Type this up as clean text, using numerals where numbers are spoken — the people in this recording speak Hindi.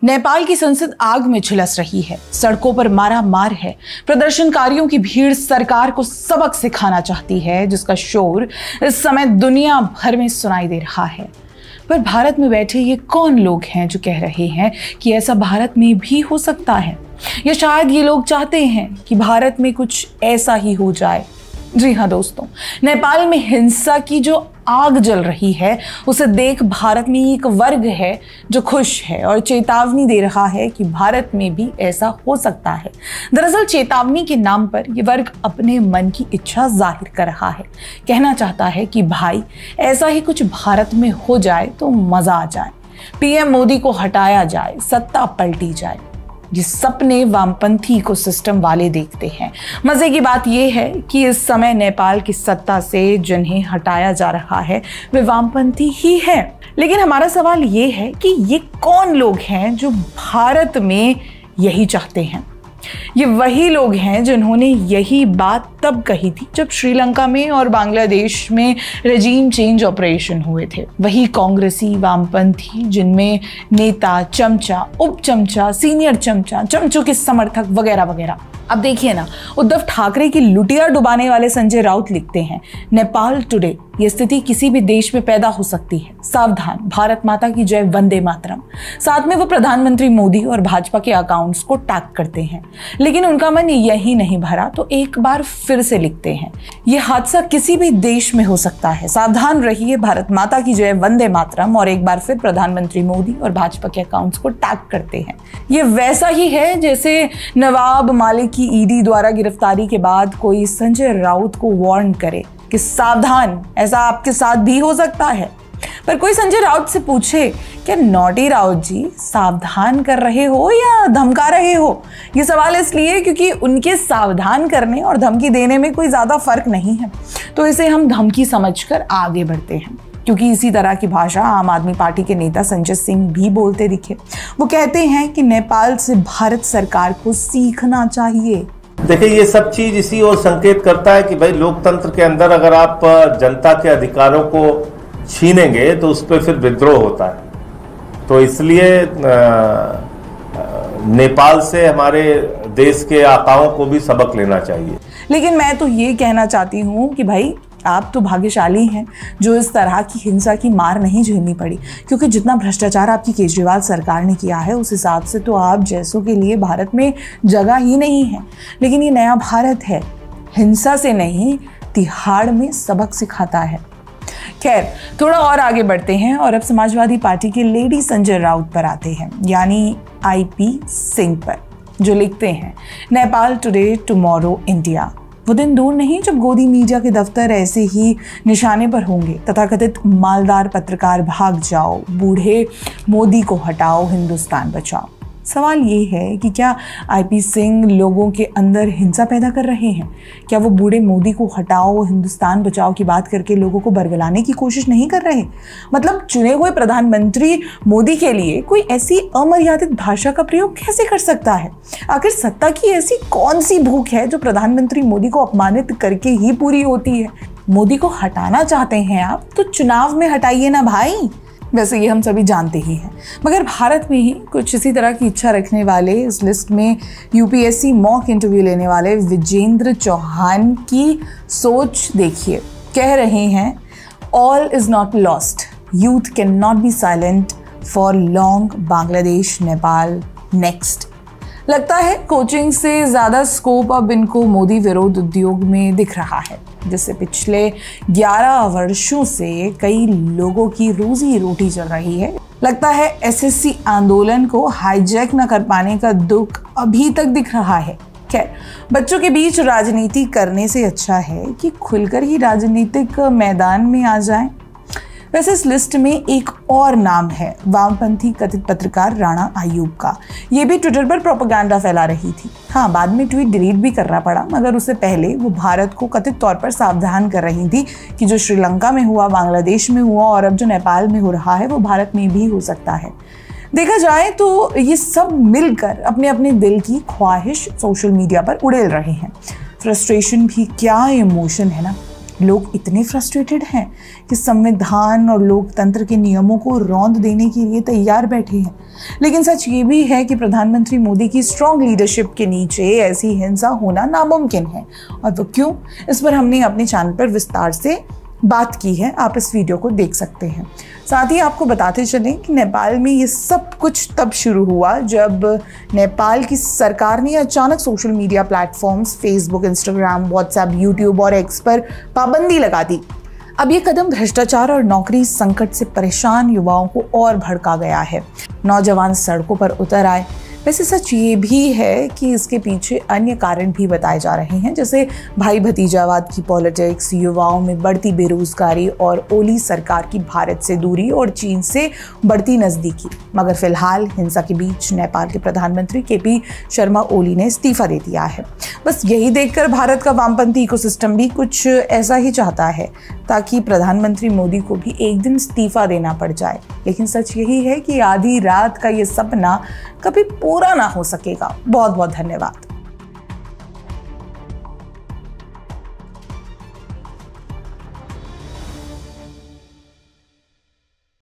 नेपाल की संसद आग में झुलस रही है, सड़कों पर मारा मार है। प्रदर्शनकारियों की भीड़ सरकार को सबक सिखाना चाहती है, जिसका शोर इस समय दुनिया भर में सुनाई दे रहा है। पर भारत में बैठे ये कौन लोग हैं जो कह रहे हैं कि ऐसा भारत में भी हो सकता है, या शायद ये लोग चाहते हैं कि भारत में कुछ ऐसा ही हो जाए। जी हाँ दोस्तों, नेपाल में हिंसा की जो आग जल रही है उसे देख भारत में एक वर्ग है जो खुश है और चेतावनी दे रहा है कि भारत में भी ऐसा हो सकता है। दरअसल चेतावनी के नाम पर यह वर्ग अपने मन की इच्छा जाहिर कर रहा है, कहना चाहता है कि भाई ऐसा ही कुछ भारत में हो जाए तो मजा आ जाए, पीएम मोदी को हटाया जाए, सत्ता पलटी जाए। ये सपने वामपंथी इकोसिस्टम वाले देखते हैं। मजे की बात यह है कि इस समय नेपाल की सत्ता से जिन्हें हटाया जा रहा है वे वामपंथी ही है। लेकिन हमारा सवाल ये है कि ये कौन लोग हैं जो भारत में यही चाहते हैं। ये वही लोग हैं जिन्होंने यही बात तब कही थी जब श्रीलंका में और बांग्लादेश में रेजीम चेंज ऑपरेशन हुए थे। वही कांग्रेसी वामपंथी जिनमें नेता, चमचा, उप चमचा, सीनियर चमचा, चमचों के समर्थक वगैरह वगैरह। अब देखिए ना, उद्धव ठाकरे की लुटिया डुबाने वाले संजय राउत लिखते हैं, नेपाल टुडे, ये स्थिति किसी भी देश में पैदा हो सकती है, सावधान, भारत माता की जय, वंदे मातरम। साथ में वो प्रधानमंत्री मोदी और भाजपा के अकाउंट्स को टैग करते हैं। लेकिन उनका मन यही नहीं भरा तो एक बार फिर से लिखते हैं, ये हादसा किसी भी देश में हो सकता है, सावधान रहिए, भारत माता की जय, वंदे मातरम। और एक बार फिर प्रधानमंत्री मोदी और भाजपा के अकाउंट्स को टैग करते हैं। ये वैसा ही है जैसे नवाब मालिक की ईडी द्वारा गिरफ्तारी के बाद कोई संजय राउत को वार्न करे कि सावधान, ऐसा आपके साथ भी हो सकता है। पर कोई संजय राउत से पूछे, क्या नौटी राउत जी सावधान कर रहे हो या धमका रहे हो? ये सवाल इसलिए क्योंकि उनके सावधान करने और धमकी देने में कोई ज्यादा फर्क नहीं है, तो इसे हम धमकी समझकर आगे बढ़ते हैं। क्योंकि इसी तरह की भाषा आम आदमी पार्टी के नेता संजय सिंह भी बोलते दिखे। वो कहते हैं कि नेपाल से भारत सरकार को सीखना चाहिए। देखिए, ये सब चीज इसी ओर संकेत करता है कि भाई लोकतंत्र के अंदर अगर आप जनता के अधिकारों को छीनेंगे तो उस पर फिर विद्रोह होता है। तो इसलिए नेपाल से हमारे देश के आकाओं को भी सबक लेना चाहिए। लेकिन मैं तो ये कहना चाहती हूँ कि भाई आप तो भाग्यशाली हैं जो इस तरह की हिंसा की मार नहीं झेलनी पड़ी, क्योंकि जितना भ्रष्टाचार आपकी केजरीवाल सरकार ने किया है उस हिसाब से तो आप जैसों के लिए भारत में जगह ही नहीं है। लेकिन ये नया भारत है, हिंसा से नहीं तिहाड़ में सबक सिखाता है। खैर, थोड़ा और आगे बढ़ते हैं और अब समाजवादी पार्टी के लेडी संजय राउत पर आते हैं, यानी आईपी सिंह पर, जो लिखते हैं, नेपाल टुडे टुमारो इंडिया। वो दिन दूर नहीं जब गोदी मीडिया के दफ्तर ऐसे ही निशाने पर होंगे। तथाकथित मालदार पत्रकार भाग जाओ, बूढ़े मोदी को हटाओ, हिंदुस्तान बचाओ। सवाल ये है कि क्या आईपी सिंह लोगों के अंदर हिंसा पैदा कर रहे हैं? क्या वो बूढ़े मोदी को हटाओ, हिंदुस्तान बचाओ की बात करके लोगों को बरगलाने की कोशिश नहीं कर रहे? मतलब चुने हुए प्रधानमंत्री मोदी के लिए कोई ऐसी अमर्यादित भाषा का प्रयोग कैसे कर सकता है? आखिर सत्ता की ऐसी कौन सी भूख है जो प्रधानमंत्री मोदी को अपमानित करके ही पूरी होती है? मोदी को हटाना चाहते हैं आप तो चुनाव में हटाइए ना भाई। वैसे ये हम सभी जानते ही हैं, मगर भारत में ही कुछ इसी तरह की इच्छा रखने वाले इस लिस्ट में यूपीएससी मॉक इंटरव्यू लेने वाले विजेंद्र चौहान की सोच देखिए। कह रहे हैं, all is not lost, youth can not be silent for long, Bangladesh, Nepal next. लगता है कोचिंग से ज़्यादा स्कोप अब इनको मोदी विरोध उद्योग में दिख रहा है, जिससे पिछले 11 वर्षों से कई लोगों की रोजी रोटी चल रही है। लगता है एसएससी आंदोलन को हाईजैक न कर पाने का दुख अभी तक दिख रहा है। खैर, बच्चों के बीच राजनीति करने से अच्छा है कि खुलकर ही राजनीतिक मैदान में आ जाएं। वैसे इस लिस्ट में एक और नाम है, वामपंथी कथित पत्रकार राणा आयूब का। ये भी ट्विटर पर प्रोपेगेंडा फैला रही थी। हाँ, बाद में ट्वीट डिलीट भी करना पड़ा, मगर उससे पहले वो भारत को कथित तौर पर सावधान कर रही थी कि जो श्रीलंका में हुआ, बांग्लादेश में हुआ और अब जो नेपाल में हो रहा है वो भारत में भी हो सकता है। देखा जाए तो ये सब मिलकर अपने अपने दिल की ख्वाहिश सोशल मीडिया पर उड़ेल रहे हैं। फ्रस्ट्रेशन भी क्या इमोशन है ना। लोग इतने फ्रस्ट्रेटेड हैं कि संविधान और लोकतंत्र के नियमों को रौंद देने के लिए तैयार बैठे हैं। लेकिन सच ये भी है कि प्रधानमंत्री मोदी की स्ट्रॉन्ग लीडरशिप के नीचे ऐसी हिंसा होना नामुमकिन है। और वो क्यों, इस पर हमने अपने चैनल पर विस्तार से बात की है, आप इस वीडियो को देख सकते हैं। साथ ही आपको बताते चलें कि नेपाल में ये सब कुछ तब शुरू हुआ जब नेपाल की सरकार ने अचानक social media platforms Facebook, Instagram, WhatsApp, YouTube और एक्स पर पाबंदी लगा दी। अब ये कदम भ्रष्टाचार और नौकरी संकट से परेशान युवाओं को और भड़का गया है। नौजवान सड़कों पर उतर आए। वैसे सच ये भी है कि इसके पीछे अन्य कारण भी बताए जा रहे हैं, जैसे भाई भतीजावाद की पॉलिटिक्स, युवाओं में बढ़ती बेरोजगारी और ओली सरकार की भारत से दूरी और चीन से बढ़ती नज़दीकी। मगर फिलहाल हिंसा के बीच नेपाल के प्रधानमंत्री KP शर्मा ओली ने इस्तीफा दे दिया है। बस यही देखकर भारत का वामपंथी इकोसिस्टम भी कुछ ऐसा ही चाहता है, ताकि प्रधानमंत्री मोदी को भी एक दिन इस्तीफा देना पड़ जाए। लेकिन सच यही है कि आधी रात का ये सपना कभी पूरा ना हो सकेगा। बहुत बहुत धन्यवाद।